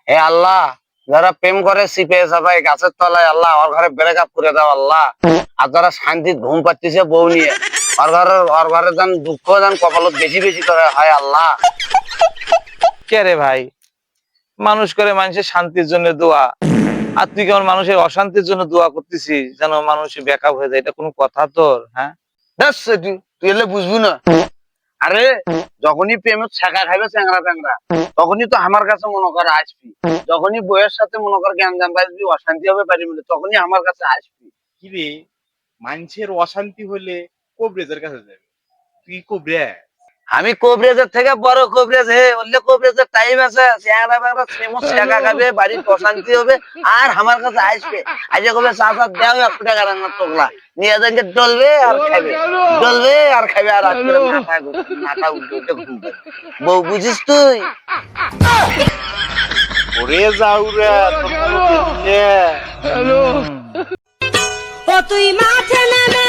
হে আল্লাহ, যারা প্রেম করে সিপে সবাই গাছের তলায়, আল্লাহ ওর ঘরে ব্রেকআপ করে দাও আল্লাহ। আর যারা শান্তির ঘুম পাচ্ছে বউ নিয়ে, ওর ঘরে যেন দুঃখ যেন কপালত বেশি বেশি করে হয় আল্লাহ। কে রে ভাই, মানুষ করে মানুষের শান্তির জন্য দোয়া, আর তুই কেমন মানুষের অশান্তির জন্য দোয়া করতেছিস যেন মানুষ বেকআপ হয়ে যায়? এটা কোনো কথা তোর? হ্যাঁ, ব্যাস তুই এলে বুঝবি না। আরে যখনই প্রেমের ছাকা খাইবে চ্যাংরা চ্যাংরা, তখনই তো আমার কাছে মনে কর আসবি। যখনই বইয়ের সাথে মনে কর জ্ঞান জান বাজবি, অশান্তি হবে পারি বলে, তখনই আমার কাছে আসবি। কি রে, মানুষের অশান্তি হলে কবরেজের কাছে যাবে, তুই কবরেজ? আমি কোবরেজের থেকে বড় কোবরেজ, হে বললে কোবরেজের টাইম আছে, চ্যাংরা ব্যাংরা প্রেমের ছাকা খাবে, বাড়ির অশান্তি হবে, আর আমার কাছে আসবে। আজকে কবে চাচা দেও 1 টাকা রান্নার টুকলা নিয়ে যাকে ডলবে আর খাবে, ডলবে আর খাবে, আর রাত করে মাথা উল্টে উল্টে ঘুম পাবে। বউ বুঝিস তুই? ওরে যাউরা তোর কোনো দিন নেই। ও তুই মাঠে নেমে